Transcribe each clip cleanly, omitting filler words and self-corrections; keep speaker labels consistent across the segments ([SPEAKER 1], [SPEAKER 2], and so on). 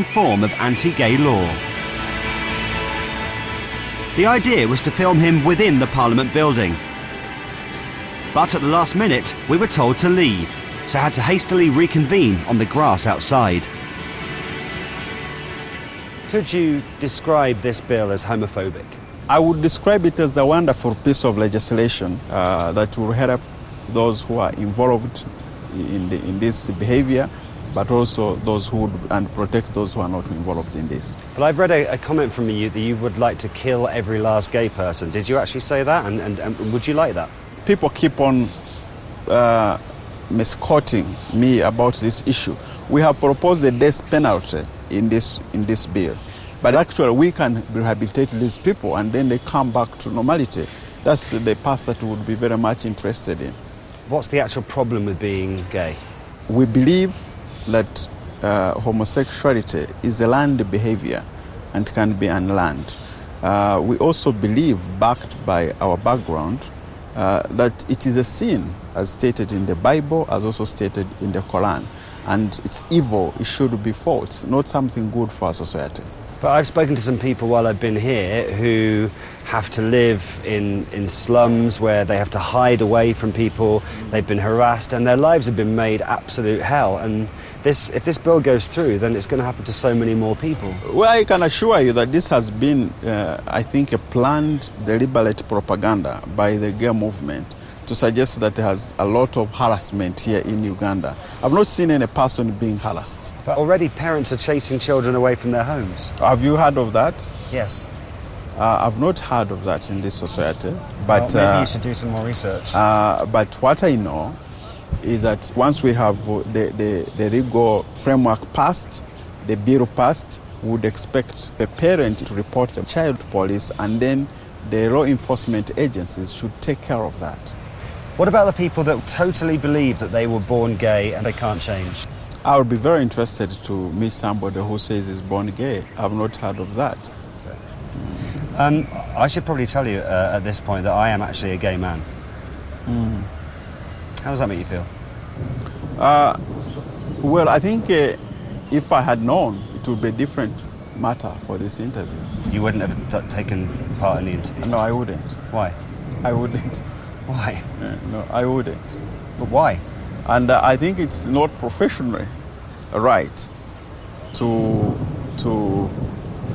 [SPEAKER 1] extreme form of anti-gay law. The idea was to film him within the Parliament building. But at the last minute, we were told to leave, so had to hastily reconvene on the grass outside. Could you describe this bill as homophobic?
[SPEAKER 2] I would describe it as a wonderful piece of legislation that will help those who are involved in this behavior, but also those who would, and protect those who are not involved in this.
[SPEAKER 1] But I've read a comment from you that you would like to kill every last gay person. Did you actually say that? And would you like that?
[SPEAKER 2] People keep on misquoting me about this issue. We have proposed a death penalty in this bill, but actually we can rehabilitate these people and then they come back to normality. That's the path that we would be very much interested in.
[SPEAKER 1] What's the actual problem with being gay?
[SPEAKER 2] We believe that homosexuality is a learned behavior and can be unlearned. We also believe, backed by our background, that it is a sin, as stated in the Bible, as also stated in the Quran. And it's evil, it should be fought. It's not something good for our society.
[SPEAKER 1] But I've spoken to some people while I've been here who have to live in slums where they have to hide away from people. They've been harassed and their lives have been made absolute hell. And if this bill goes through, then it's going to happen to so many more people.
[SPEAKER 2] Well, I can assure you that this has been, I think, a planned, deliberate propaganda by the gay movement to suggest that there has a lot of harassment here in Uganda. I've not seen any person being harassed.
[SPEAKER 1] But already parents are chasing children away from their homes.
[SPEAKER 2] Have you heard of that?
[SPEAKER 1] Yes.
[SPEAKER 2] I've not heard of that in this society. But
[SPEAKER 1] well, maybe you should do some more research.
[SPEAKER 2] But what I know is that once we have the legal framework passed, the bill passed, we would expect a parent to report the child to police, and then the law enforcement agencies should take care of that.
[SPEAKER 1] What about the people that totally believe that they were born gay and they can't change?
[SPEAKER 2] I would be very interested to meet somebody who says he's born gay. I've not heard of that.
[SPEAKER 1] Okay. I should probably tell you at this point that I am actually a gay man. How does that make you feel?
[SPEAKER 2] Well, I think if I had known, it would be a different matter for this interview.
[SPEAKER 1] You wouldn't have taken part in the interview?
[SPEAKER 2] No, I wouldn't.
[SPEAKER 1] Why?
[SPEAKER 2] I wouldn't.
[SPEAKER 1] Why?
[SPEAKER 2] No, I wouldn't.
[SPEAKER 1] But why?
[SPEAKER 2] And I think it's not professionally right to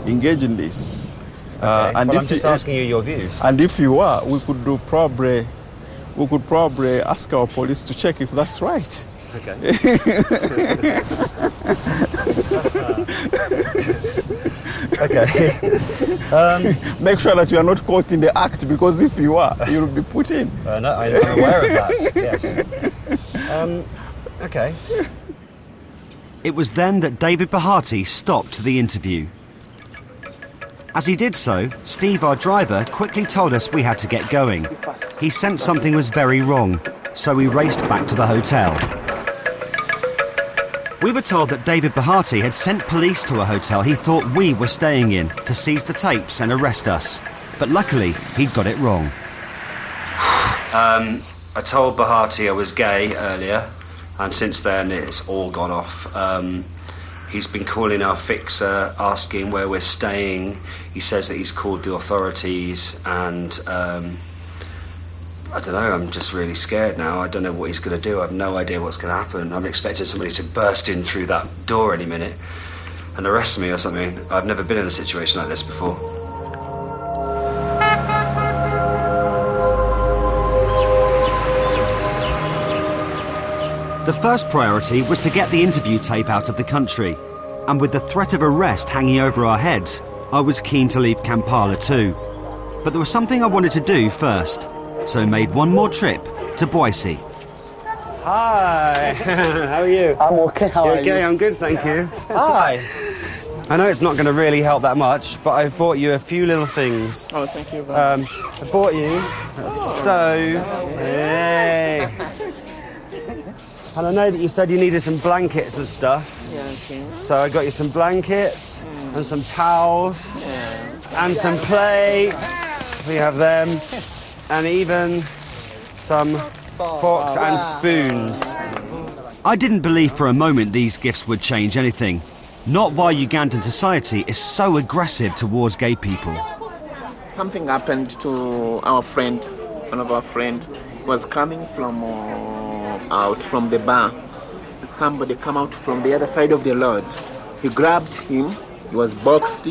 [SPEAKER 2] engage in this.
[SPEAKER 1] Okay. And I'm just asking you your views.
[SPEAKER 2] And if you are, we could probably ask our police to check if that's right.
[SPEAKER 1] Okay. Okay.
[SPEAKER 2] Make sure that you are not caught in the act, because if you are, you'll be put in.
[SPEAKER 1] No, I'm aware of that, yes. Okay. It was then that David Bahati stopped the interview. As he did so, Steve, our driver, quickly told us we had to get going. He sensed something was very wrong, so we raced back to the hotel. We were told that David Bahati had sent police to a hotel he thought we were staying in to seize the tapes and arrest us. But luckily, he'd got it wrong. I told Bahati I was gay earlier, and since then it's all gone off. He's been calling our fixer, asking where we're staying. He says that he's called the authorities, and I don't know, I'm just really scared now. I don't know what he's going to do. I have no idea what's going to happen. I'm expecting somebody to burst in through that door any minute and arrest me or something. I've never been in a situation like this before. The first priority was to get the interview tape out of the country. And with the threat of arrest hanging over our heads, I was keen to leave Kampala too. But there was something I wanted to do first. So made one more trip to Boise. Hi, how are you?
[SPEAKER 3] I'm okay, how are you?
[SPEAKER 1] Okay, I'm good, thank you. Hi. I know it's not going to really help that much, but I've bought you a few little things.
[SPEAKER 3] Oh, thank you very much.
[SPEAKER 1] I bought you a stove. Yay. And I know that you said you needed some blankets and stuff.
[SPEAKER 3] Yeah, okay.
[SPEAKER 1] So I got you some blankets and some towels and some plates. We have them. And even some forks and spoons. I didn't believe for a moment these gifts would change anything. not why Ugandan society is so aggressive towards gay people.
[SPEAKER 4] Something happened to our friend. One of our friends was coming from out from the bar. Somebody come out from the other side of the road. He grabbed him. He was boxed.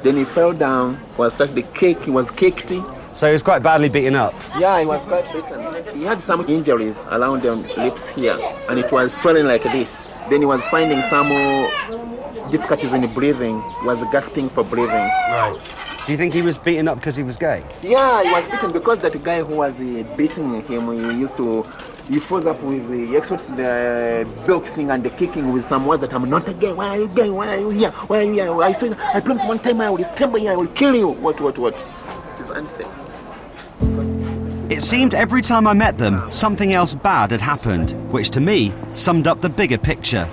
[SPEAKER 4] Then he fell down. He was kicked.
[SPEAKER 1] So he was quite badly beaten up.
[SPEAKER 4] Yeah, he was quite beaten. He had some injuries around the lips here, and it was swelling like this. Then he was finding some difficulties in breathing. He was gasping for breathing.
[SPEAKER 1] Right. Do you think he was beaten up because he was gay?
[SPEAKER 4] Yeah, he was beaten because that guy who was beating him, he falls up with he exerts the boxing and the kicking with some words that I'm not a gay. Why are you gay? Why are you here? Why are you here? I promise one time I will stab you. I will kill you. What? It is unsafe.
[SPEAKER 1] It seemed every time I met them, something else bad had happened, which to me summed up the bigger picture.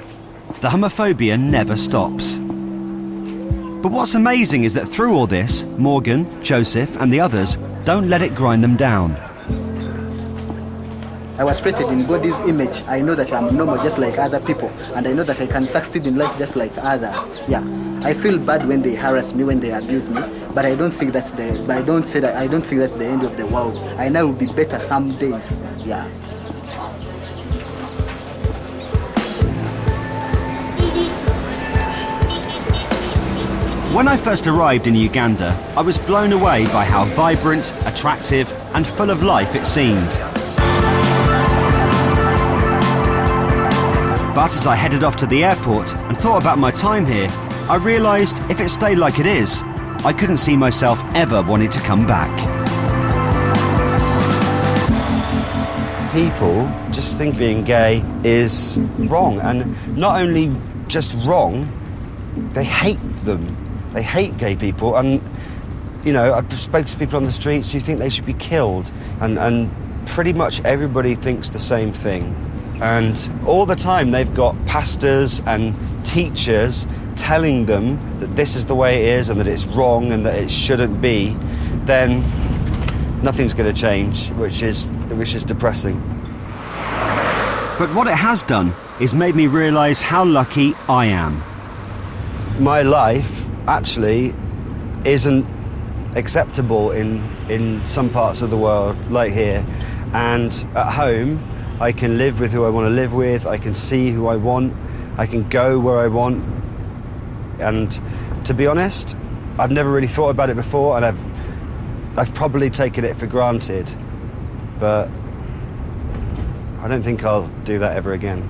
[SPEAKER 1] The homophobia never stops. But what's amazing is that through all this, Morgan, Joseph and the others don't let it grind them down.
[SPEAKER 5] I was created in God's image. I know that I'm normal just like other people, and I know that I can succeed in life just like others. Yeah, I feel bad when they harass me, when they abuse me, but I don't think that's the end of the world. I know it will be better some days. Yeah.
[SPEAKER 1] When I first arrived in Uganda, I was blown away by how vibrant, attractive and full of life it seemed. But as I headed off to the airport and thought about my time here, I realised if it stayed like it is, I couldn't see myself ever wanting to come back. People just think being gay is wrong, and not only just wrong, they hate them. They hate gay people, and I've spoken to people on the streets who think they should be killed, and pretty much everybody thinks the same thing. And all the time they've got pastors and teachers telling them that this is the way it is and that it's wrong and that it shouldn't be, then nothing's going to change, which is depressing. But what it has done is made me realise how lucky I am. My life actually isn't acceptable in some parts of the world, like here. And at home, I can live with who I want to live with, I can see who I want, I can go where I want. And to be honest, I've never really thought about it before, and I've probably taken it for granted. But I don't think I'll do that ever again.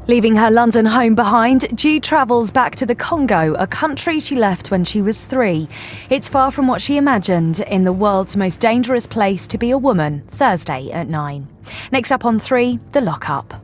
[SPEAKER 6] Leaving her London home behind, Ju travels back to the Congo, a country she left when she was 3. It's far from what she imagined in the world's most dangerous place to be a woman, Thursday at 9. Next up on 3, the lockup.